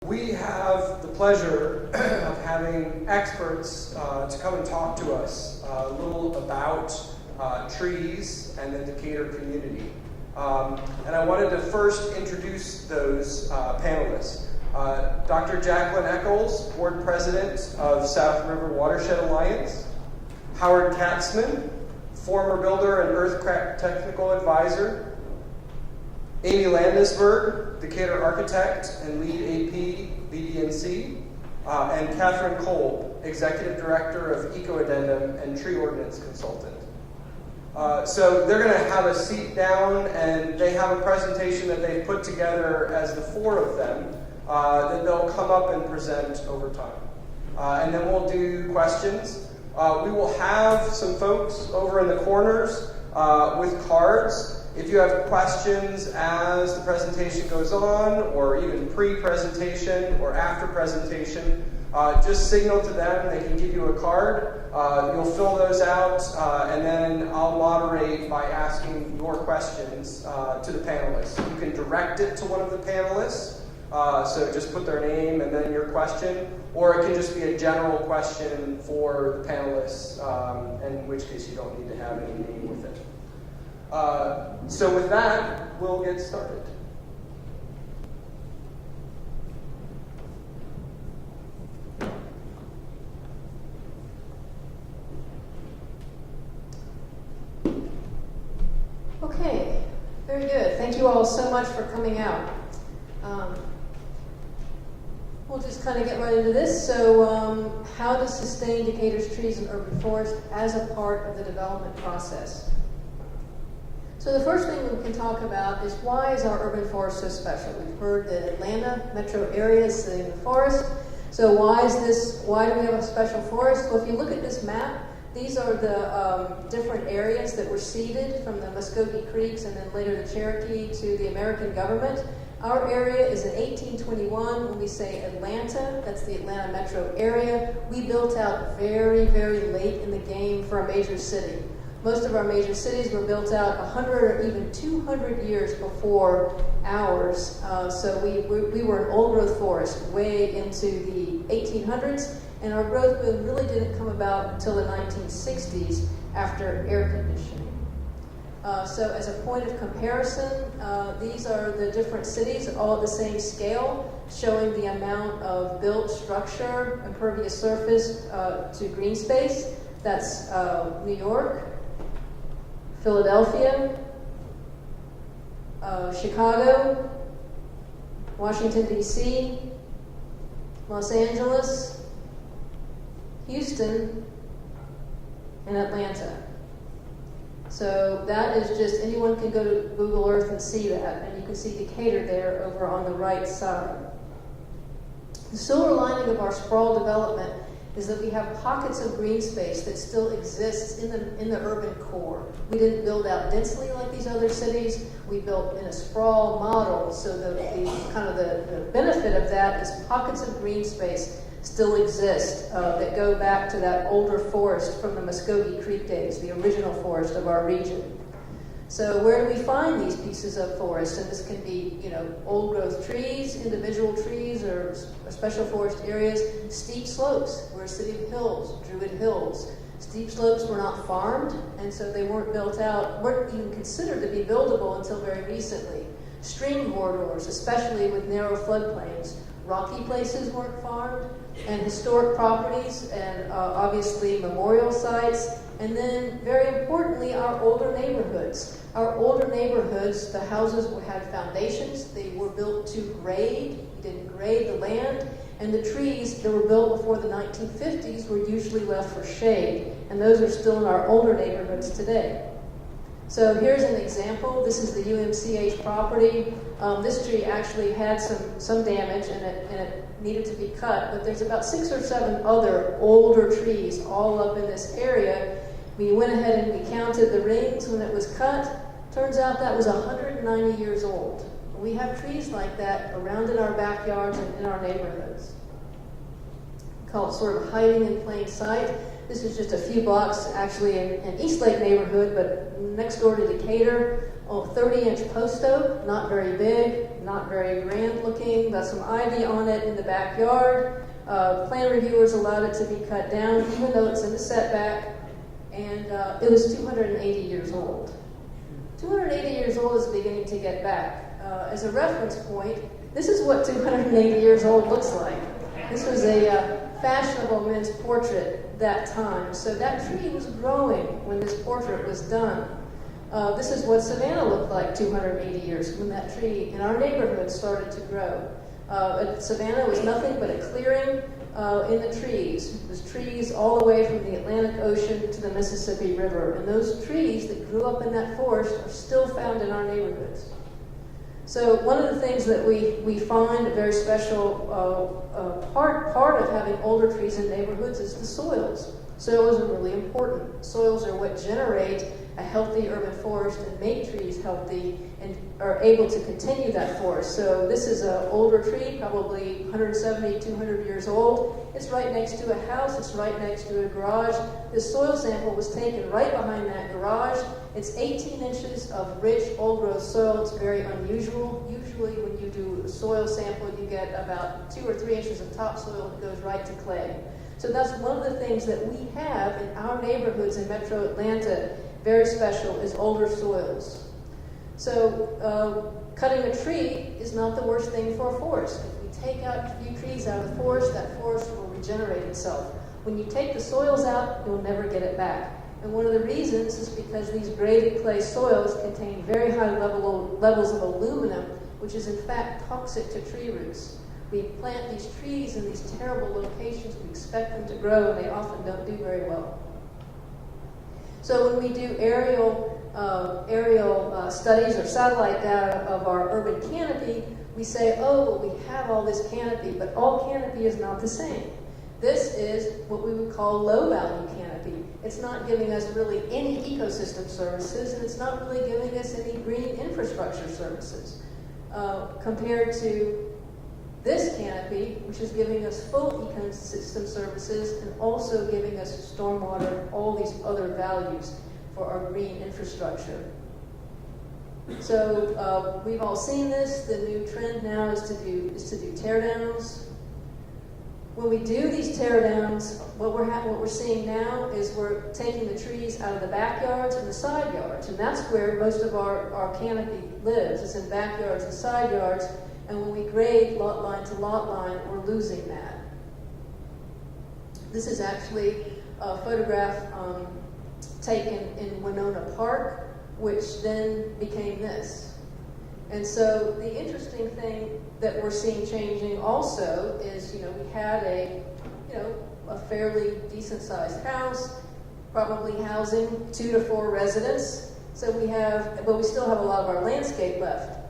We have the pleasure of having experts to come and talk to us a little about trees and the Decatur community. And I wanted to first introduce those panelists. Dr. Jacqueline Eccles, Board President of South River Watershed Alliance. Howard Katzman, former builder and earthcraft technical advisor. Amy Landesberg, Decatur architect and lead AP, BD&C. And Catherine Kolb, executive director of Eco-Addendum and tree ordinance consultant. So they're going to have a seat down, and they have a presentation that they've put together as the four of them that they'll come up and present over time. And then we'll do questions. We will have some folks over in the corners with cards. If you have questions as the presentation goes on, or even pre-presentation or after presentation, just signal to them. They can give you a card. You'll fill those out, and then I'll moderate by asking your questions to the panelists. You can direct it to one of the panelists, so just put their name and then your question, or it can just be a general question for the panelists, in which case you don't need to have any name with it. So with that, we'll get started. Okay, very good. Thank you all so much for coming out. We'll just kind of get right into this. So how to sustain Decatur's trees and urban forest as a part of the development process. So the first thing we can talk about is, why is our urban forest so special? We've heard that Atlanta metro area is sitting in the forest. So why do we have a special forest? Well, if you look at this map, these are the different areas that were ceded from the Muskogee Creeks and then later the Cherokee to the American government. Our area is in 1821. When we say Atlanta, that's the Atlanta metro area. We built out very, very late in the game for a major city. Most of our major cities were built out 100 or even 200 years before ours. So we were an old-growth forest way into the 1800s, and our growth really didn't come about until the 1960s after air conditioning. So as a point of comparison, these are the different cities, all at the same scale, showing the amount of built structure, impervious surface to green space. That's New York, Philadelphia, Chicago, Washington, D.C., Los Angeles, Houston, and Atlanta. So that is just, anyone can go to Google Earth and see that, and you can see Decatur there over on the right side. The silver lining of our sprawl development is that we have pockets of green space that still exists in the urban core. We didn't build out densely like these other cities. We built in a sprawl model, so the benefit of that is pockets of green space still exist that go back to that older forest from the Muskogee Creek days, the original forest of our region. So where do we find these pieces of forest? And this can be, old growth trees, individual trees, or special forest areas. Steep slopes. We're a city of hills, Druid Hills. Steep slopes were not farmed, and so they weren't built out, weren't even considered to be buildable until very recently. Stream corridors, especially with narrow floodplains. Rocky places weren't farmed, and historic properties, and obviously memorial sites. And then, very importantly, our older neighborhoods. Our older neighborhoods, the houses had foundations. They were built to grade. You didn't grade the land. And the trees that were built before the 1950s were usually left for shade. And those are still in our older neighborhoods today. So here's an example. This is the UMCH property. This tree actually had some damage, and it needed to be cut. But there's about 6 or 7 other older trees all up in this area. We went ahead and we counted the rings when it was cut. Turns out that was 190 years old. We have trees like that around in our backyards and in our neighborhoods. We call it sort of hiding in plain sight. This is just a few blocks actually in East Lake neighborhood, but next door to Decatur. 30-inch post oak, not very big, not very grand looking. Got some ivy on it in the backyard. Plan reviewers allowed it to be cut down, even though it's in the setback. And it was 280 years old. 280 years old is beginning to get back. As a reference point, this is what 280 years old looks like. This was a fashionable men's portrait that time. So that tree was growing when this portrait was done. This is what Savannah looked like 280 years when that tree in our neighborhood started to grow. Savannah was nothing but a clearing in the trees. There's trees all the way from the Atlantic Ocean to the Mississippi River. And those trees that grew up in that forest are still found in our neighborhoods. So one of the things that we find a very special part of having older trees in neighborhoods is the soils. Soils are really important. Soils are what generate a healthy urban forest and make trees healthy and are able to continue that forest. So this is an older tree, probably 170, 200 years old. It's right next to a house. It's right next to a garage. This soil sample was taken right behind that garage. It's 18 inches of rich, old-growth soil. It's very unusual. Usually when you do a soil sample, you get about 2 or 3 inches of topsoil that goes right to clay. So that's one of the things that we have in our neighborhoods in Metro Atlanta, very special, is older soils. So cutting a tree is not the worst thing for a forest. If we take out a few trees out of the forest, that forest will regenerate itself. When you take the soils out, you'll never get it back. And one of the reasons is because these graded clay soils contain very high levels of aluminum, which is in fact toxic to tree roots. We plant these trees in these terrible locations, we expect them to grow, and they often don't do very well. So when we do aerial studies or satellite data of our urban canopy, we say, oh, well, we have all this canopy, but all canopy is not the same. This is what we would call low-value canopy. It's not giving us really any ecosystem services, and it's not really giving us any green infrastructure services compared to this canopy, which is giving us full ecosystem services and also giving us stormwater, all these other values for our green infrastructure. So we've all seen this. The new trend now is to do teardowns. When we do these teardowns, what we're seeing now is we're taking the trees out of the backyards and the side yards, and that's where most of our canopy lives. It's in backyards and side yards. And when we grade lot line to lot line, we're losing that. This is actually a photograph taken in Winona Park, which then became this. And so the interesting thing that we're seeing changing also is, we had a fairly decent-sized house, probably housing 2 to 4 residents. So we still have a lot of our landscape left.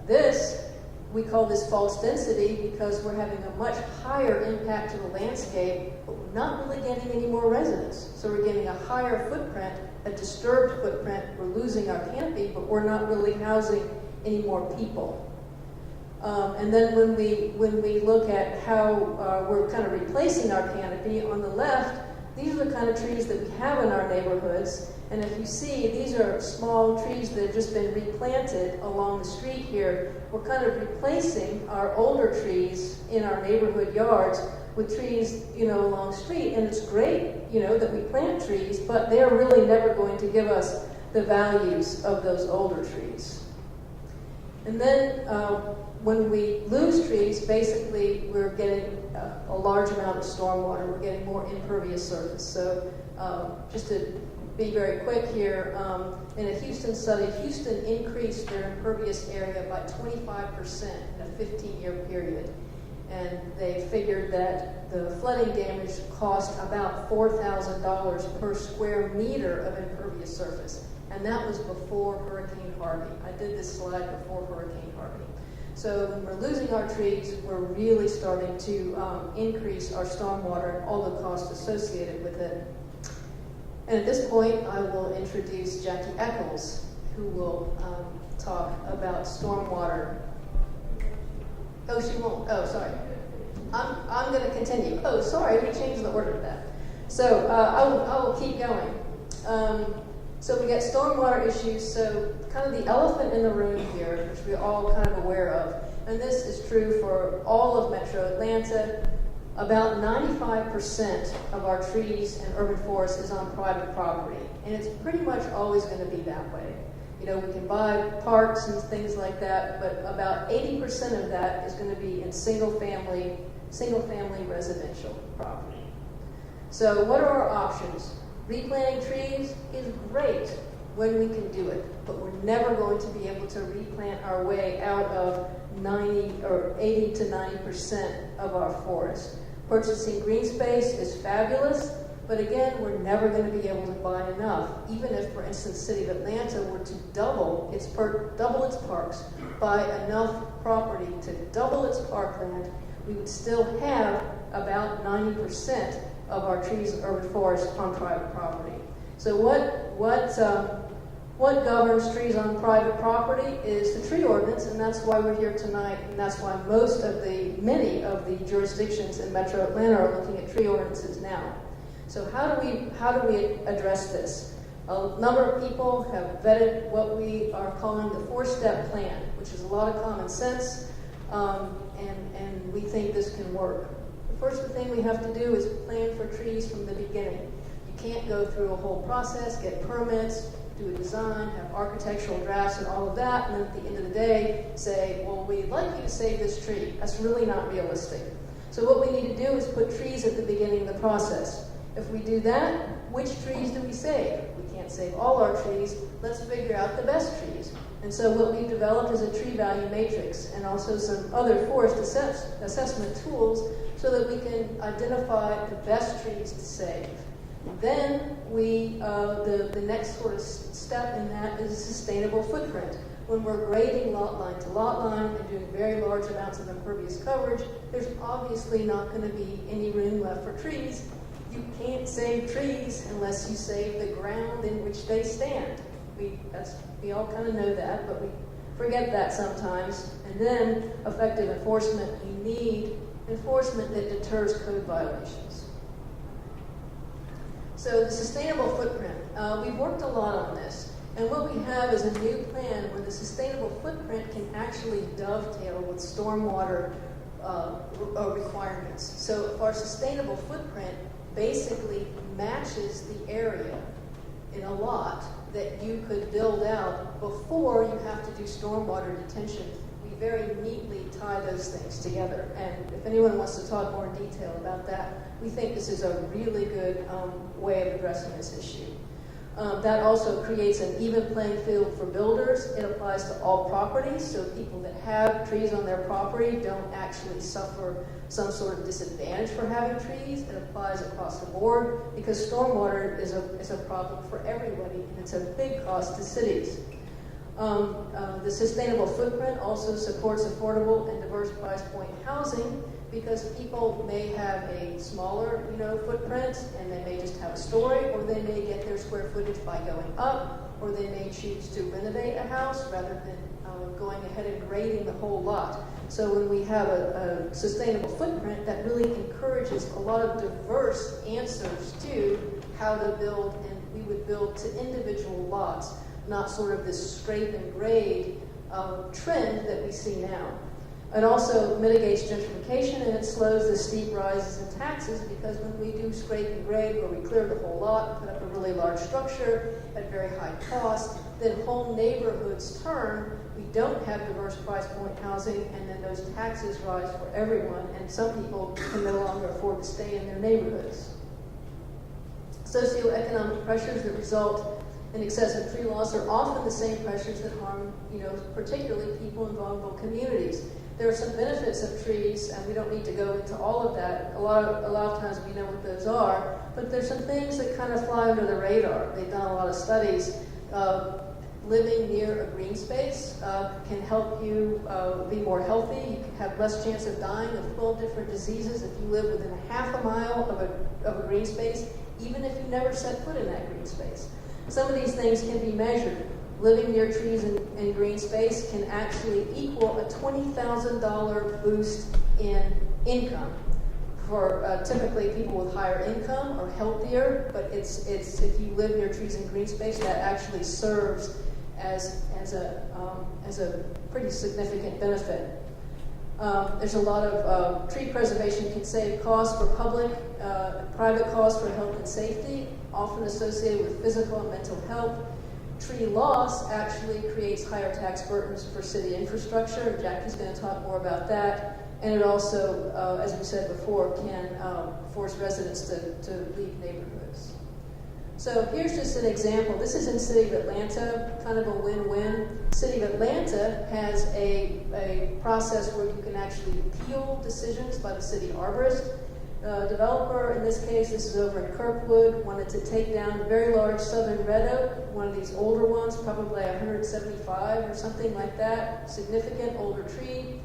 We call this false density because we're having a much higher impact to the landscape, but we're not really getting any more residents. So we're getting a higher footprint, a disturbed footprint. We're losing our canopy, but we're not really housing any more people. And then when we look at how we're kind of replacing our canopy, on the left, these are the kind of trees that we have in our neighborhoods. And if you see, these are small trees that have just been replanted along the street here. We're kind of replacing our older trees in our neighborhood yards with trees, along the street. And it's great, that we plant trees, but they're really never going to give us the values of those older trees. And then when we lose trees, basically we're getting a large amount of stormwater. We're getting more impervious surface. So just to be very quick here, in a Houston study, Houston increased their impervious area by 25% in a 15-year period. And they figured that the flooding damage cost about $4,000 per square meter of impervious surface. And that was before Hurricane Harvey. I did this slide before Hurricane Harvey. So when we're losing our trees, we're really starting to increase our stormwater and all the costs associated with it. And at this point, I will introduce Jackie Eccles, who will talk about stormwater. Oh, she won't. Oh, sorry. I'm going to continue. Oh, sorry, we changed the order of that. So I will keep going. So we got stormwater issues, so kind of the elephant in the room here, which we're all kind of aware of, and this is true for all of Metro Atlanta. About 95% of our trees and urban forests is on private property, and it's pretty much always going to be that way. You know, we can buy parks and things like that, but about 80% of that is going to be in single-family residential property. So what are our options? Replanting trees is great when we can do it, but we're never going to be able to replant our way out of 80 to 90% of our forest. Purchasing green space is fabulous, but again, we're never going to be able to buy enough. Even if, for instance, the City of Atlanta were to double its parks, buy enough property to double its parkland, we would still have about 90% of our trees and urban forests on private property. So what governs trees on private property is the tree ordinance, and that's why we're here tonight, and that's why many of the jurisdictions in Metro Atlanta are looking at tree ordinances now. So how do we address this? A number of people have vetted what we are calling the 4-step plan, which is a lot of common sense, and we think this can work. The first thing we have to do is plan for trees from the beginning. You can't go through a whole process, get permits, do a design, have architectural drafts and all of that, and then at the end of the day say, well, we'd like you to save this tree. That's really not realistic. So what we need to do is put trees at the beginning of the process. If we do that, which trees do we save? We can't save all our trees. Let's figure out the best trees. And so what we've developed is a tree value matrix and also some other forest assessment tools so that we can identify the best trees to save. Then the next sort of step in that is a sustainable footprint. When we're grading lot line to lot line and doing very large amounts of impervious coverage, there's obviously not going to be any room left for trees. You can't save trees unless you save the ground in which they stand. We all kind of know that, but we forget that sometimes. And then effective enforcement. We need enforcement that deters code violations. So the sustainable footprint. We've worked a lot on this. And what we have is a new plan where the sustainable footprint can actually dovetail with stormwater requirements. So if our sustainable footprint basically matches the area in a lot that you could build out before you have to do stormwater detention, we very neatly tie those things together. And if anyone wants to talk more in detail about that, we think this is a really good way of addressing this issue. That also creates an even playing field for builders. It applies to all properties, so people that have trees on their property don't actually suffer some sort of disadvantage for having trees. It applies across the board because stormwater is a problem for everybody, and it's a big cost to cities. The sustainable footprint also supports affordable and diverse price point housing because people may have a smaller, footprint, and they may just have a story, or they may get their square footage by going up, or they may choose to renovate a house rather than going ahead and grading the whole lot. So when we have a sustainable footprint, that really encourages a lot of diverse answers to how to build, and we would build to individual lots, not sort of this scrape and grade trend that we see now. It also mitigates gentrification, and it slows the steep rises in taxes because when we do scrape and grade, where we clear the whole lot, put up a really large structure at very high cost, then whole neighborhoods turn. We don't have diverse price point housing, and then those taxes rise for everyone, and some people can no longer afford to stay in their neighborhoods. Socioeconomic pressures that result in excessive tree loss are often the same pressures that harm, particularly people in vulnerable communities. There are some benefits of trees, and we don't need to go into all of that. A lot of times we know what those are, but there's some things that kind of fly under the radar. They've done a lot of studies. Living near a green space can help you be more healthy. You can have less chance of dying of 12 different diseases if you live within a half a mile of a green space, even if you never set foot in that green space. Some of these things can be measured. Living near trees and green space can actually equal a $20,000 boost in income for typically people with higher income or healthier, but it's if you live near trees and green space, that actually serves as a pretty significant benefit. There's a lot of tree preservation can save costs for public, private costs for health and safety, often associated with physical and mental health. Tree loss actually creates higher tax burdens for city infrastructure. Jackie's going to talk more about that. And it also, as we said before, can force residents to leave neighborhoods. So here's just an example. This is in City of Atlanta, kind of a win-win. City of Atlanta has a process where you can actually appeal decisions by the city arborist. The developer, in this case, this is over in Kirkwood, wanted to take down a very large southern red oak, one of these older ones, probably 175 or something like that, significant older tree.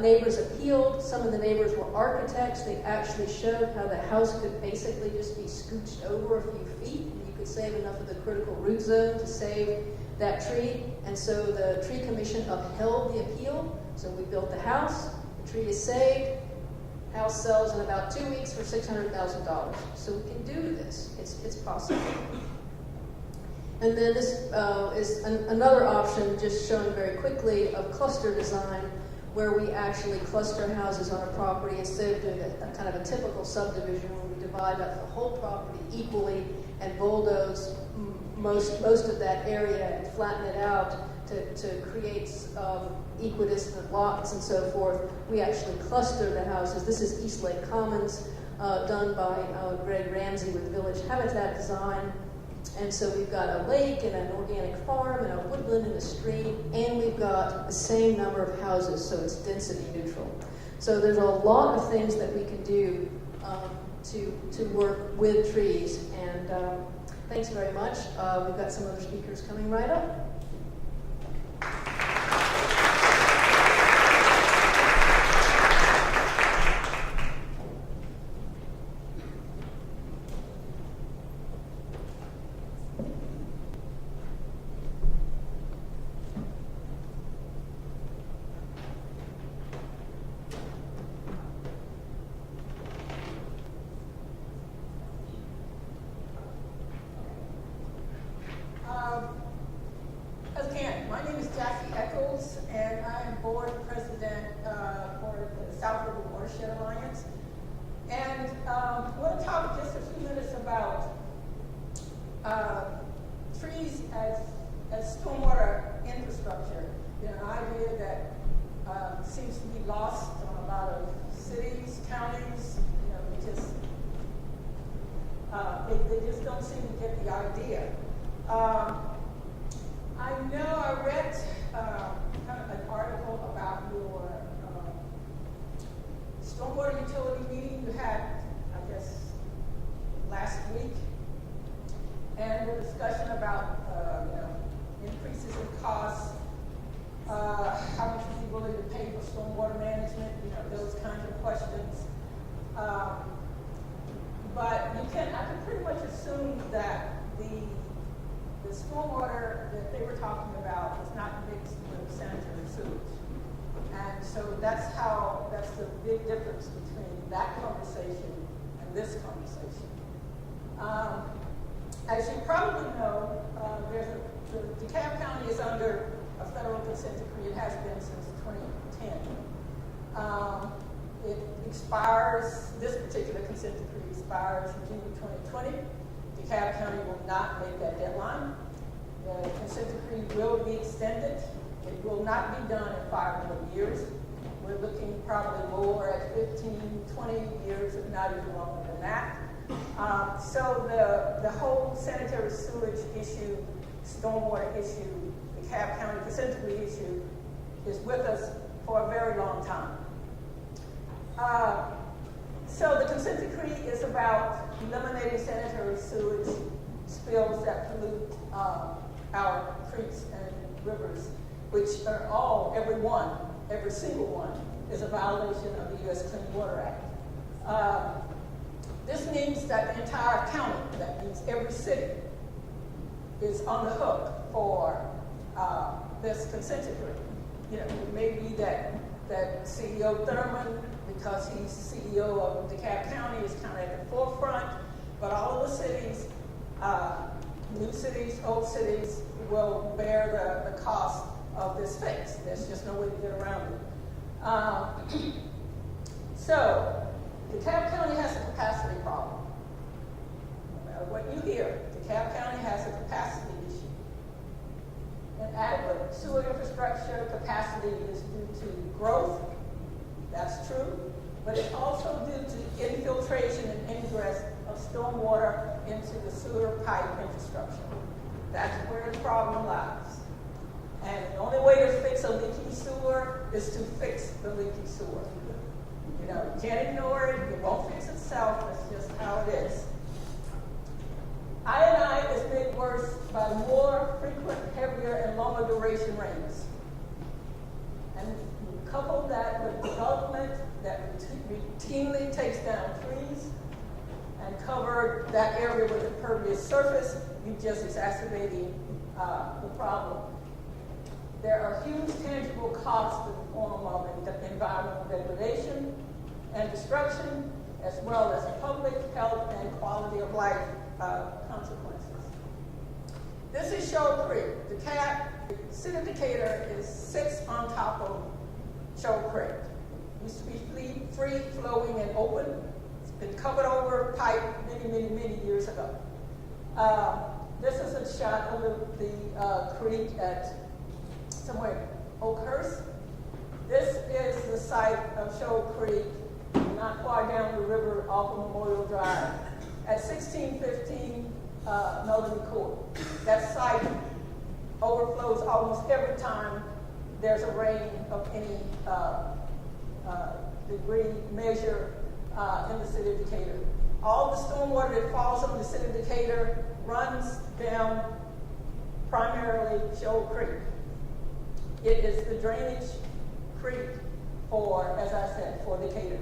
Neighbors appealed. Some of the neighbors were architects. They actually showed how the house could basically just be scooched over a few feet, and you could save enough of the critical root zone to save that tree. And so the tree commission upheld the appeal. So we built the house. The tree is saved. House sells in about 2 weeks for $600,000. So we can do this. It's possible. And then this is another option, just shown very quickly, of cluster design, where we actually cluster houses on a property instead of doing a kind of a typical subdivision where we divide up the whole property equally and bulldoze most of that area and flatten it out to create equidistant lots and so forth. We actually cluster the houses. This is East Lake Commons, done by Greg Ramsey with Village Habitat Design. And so we've got a lake and an organic farm and a woodland and a stream, and we've got the same number of houses, so it's density neutral. So there's a lot of things that we can do to work with trees. And thanks very much. We've got some other speakers coming right up. Trees as stormwater infrastructure, an idea that seems to be lost on a lot of cities, counties. They just don't seem to get the idea. I know I read kind of an article about your stormwater utility meeting you had, I guess, last week. And the discussion about increases in costs, how much is he willing to pay for stormwater management, those kinds of questions. But I can pretty much assume that the stormwater that they were talking about was not mixed with sanitary sewage. And so that's the big difference between that conversation and this conversation. As you probably know, DeKalb County is under a federal consent decree. It has been since 2010. It expires, this particular consent decree expires in June 2020. DeKalb County will not make that deadline. The consent decree will be extended. It will not be done in 5 more years. We're looking probably more at 15, 20 years, if not even longer than that. So the whole sanitary sewage issue, stormwater issue, the DeKalb County consent decree issue is with us for a very long time. So the consent decree is about eliminating sanitary sewage spills that pollute our creeks and rivers, which are every single one, is a violation of the U.S. Clean Water Act. This means that the entire county, that means every city, is on the hook for this consent decree. It may be that that CEO Thurman, because he's CEO of DeKalb County, is kind of at the forefront, but all of the cities, new cities, old cities, will bear the cost of this fix. There's just no way to get around it. So, DeKalb County has a capacity problem. No matter what you hear, DeKalb County has a capacity issue. Inadequate sewer infrastructure capacity is due to growth. That's true. But it's also due to infiltration and ingress of stormwater into the sewer pipe infrastructure. That's where the problem lies. And the only way to fix a leaky sewer is to fix the leaky sewer. You know, you can't ignore it. It won't fix itself. That's just how it is. I is made worse by more frequent, heavier, and longer duration rains. And you couple that with development that routinely takes down trees and cover that area with impervious surface, you're just exacerbating the problem. There are huge tangible costs in the form of environmental degradation and destruction, as well as public health and quality of life consequences. This is Shoal Creek. The city of Decatur sits on top of Shoal Creek. It used to be free flowing and open. It's been covered over pipe many years ago. This is a shot of the creek at somewhere Oakhurst. This is the site of Shoal Creek, not far down the river off of Memorial Drive, at 1615 Melody Court. That site overflows almost every time there's a rain of any degree measure in the city of Decatur. All the stormwater that falls on the city of Decatur runs down primarily Shoal Creek. It is the drainage creek for, as I said, for Decatur.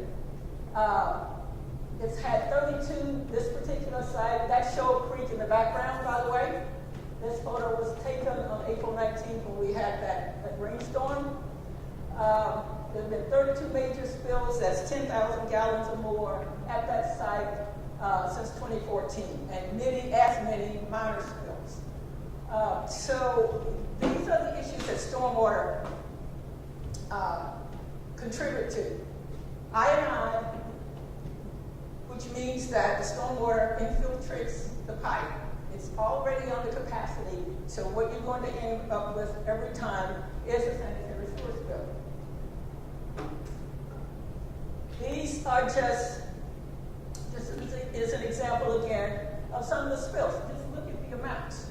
It's had 32, this particular site, that's Shoal Creek in the background, by the way. This photo was taken on April 19th when we had that rainstorm. There have been 32 major spills, that's 10,000 gallons or more at that site since 2014, and many minor spills. So these are the issues that stormwater contribute to. I, which means that the stormwater infiltrates the pipe. It's already under capacity, so what you're going to end up with every time is a sanitary sewer spill. These are this is an example again of some of the spills. Just look at the amounts.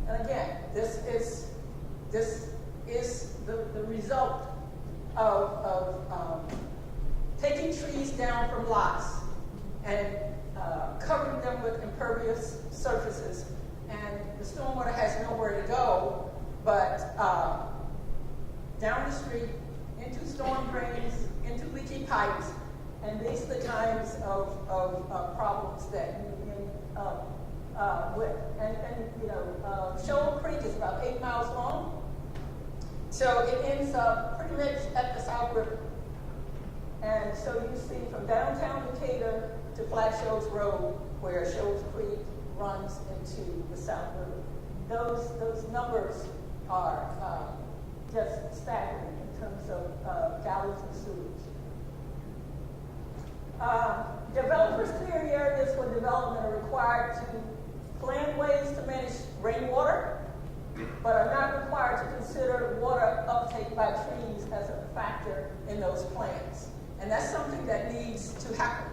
And again, this is the result of taking trees down from lots and covering them with impervious surfaces. And the stormwater has nowhere to go but down the street, into storm drains, into leaky pipes, and these are the kinds of problems that you end up with. And you know, Shoal Creek is about 8 miles long, so it ends up pretty much at the South River. And so you see from downtown Decatur to Flat Shoals Road, where Shoal Creek runs into the South River. Those numbers are just staggering in terms of gallons of sewage. Developers clear areas for development are required to plan ways to manage rainwater, but are not required to consider water uptake by trees as a factor in those plans. And that's something that needs to happen.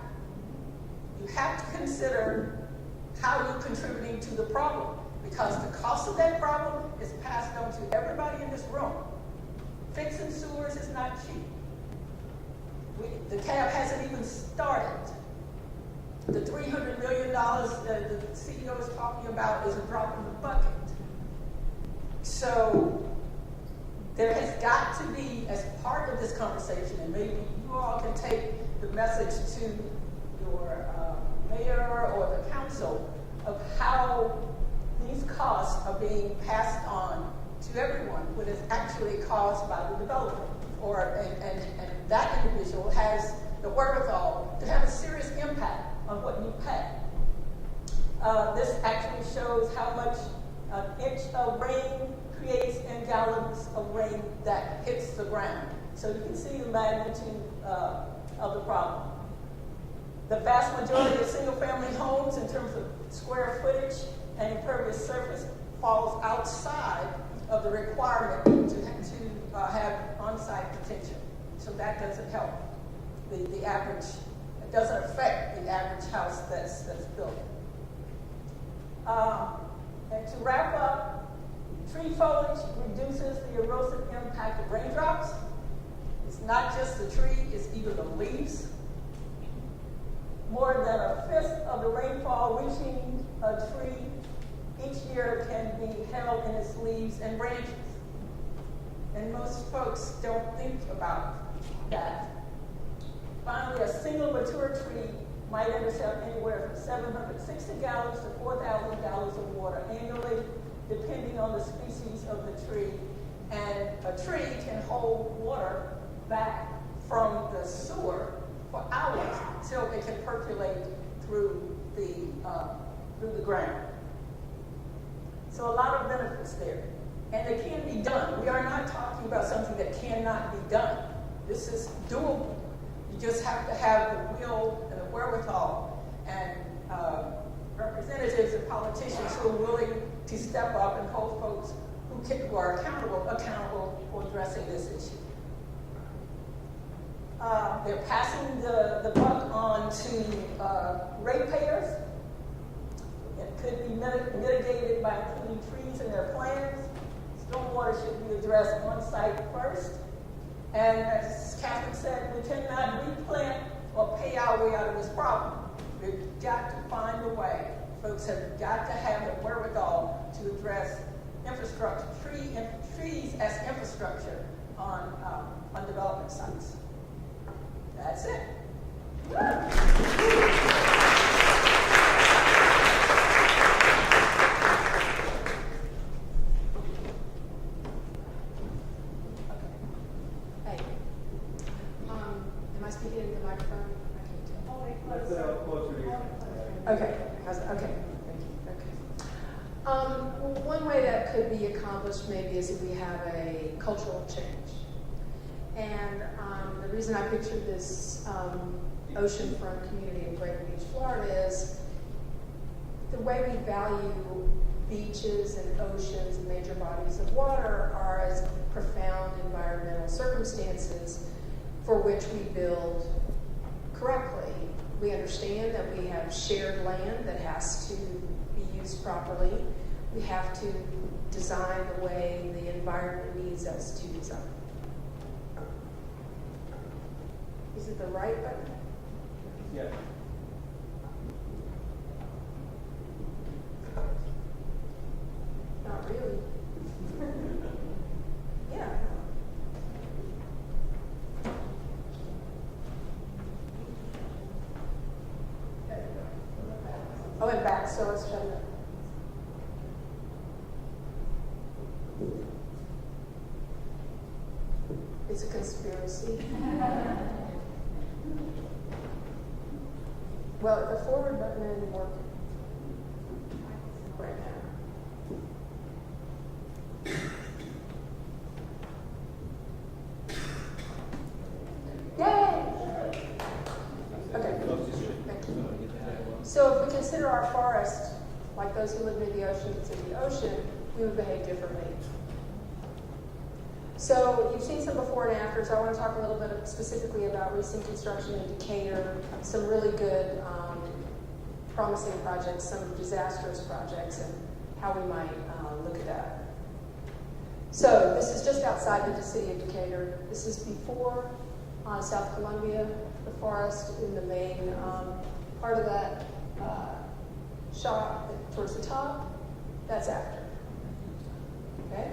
You have to consider how you're contributing to the problem, because the cost of that problem is passed on to everybody in this room. Fixing sewers is not cheap. The cab hasn't even started. The $300 million that the CEO is talking about is a drop in the bucket. So there has got to be, as part of this conversation, and maybe you all can take the message to your mayor or the council of how these costs are being passed on to to everyone what is actually caused by the developer, and that individual has the wherewithal to have a serious impact on what you pay. This actually shows how much an inch of rain creates in gallons of rain that hits the ground. So you can see the magnitude of the problem. The vast majority of single-family homes, in terms of square footage and impervious surface, falls outside of the requirement to have on-site detention. So that doesn't help the average. It doesn't affect the average house that's built. And to wrap up, tree foliage reduces the erosive impact of raindrops. It's not just the tree, it's even the leaves. More than a fifth of the rainfall reaching a tree each year can be held in its leaves and branches. And most folks don't think about that. Finally, a single mature tree might intercept anywhere from 760 gallons to 4,000 gallons of water annually, depending on the species of the tree. And a tree can hold water back from the sewer for hours until it can percolate through the ground. So a lot of benefits there. And they can be done. We are not talking about something that cannot be done. This is doable. You just have to have the will and the wherewithal and representatives and politicians who are willing to step up and hold folks who are accountable for addressing this issue. They're passing the buck on to ratepayers. It could be mitigated by including trees in their plans. Stormwater should be addressed on site first. And as Catherine said, we cannot replant or pay our way out of this problem. We've got to find a way. Folks have got to have the wherewithal to address infrastructure, trees as infrastructure on development sites. That's it. Hey, am I speaking into the microphone? I can't tell. That's closer to you. Okay, okay, thank you, okay. Well, one way that could be accomplished maybe is if we have a cultural change. And the reason I pictured this oceanfront community in Greater Beach, Florida is the way we value beaches and oceans and major bodies of water are as profound environmental circumstances for which we build correctly. We understand that we have shared land that has to be used properly. We have to design the way the environment needs us to design. Is it the right button? Yeah. Not really. Yeah. Oh, and back, so let's shut it up. It's a conspiracy. Well, the forward button isn't working right now. Yay! Okay, thank you. So if we consider our forest like those who live near the ocean consider the ocean, we would behave differently. So you've seen some before and afters. I want to talk a little bit specifically about recent construction in Decatur, some really good, promising projects, some disastrous projects, and how we might look at that. So this is just outside the city of Decatur. This is before South Columbia, the forest in the main part of that shot towards the top. That's after. Okay?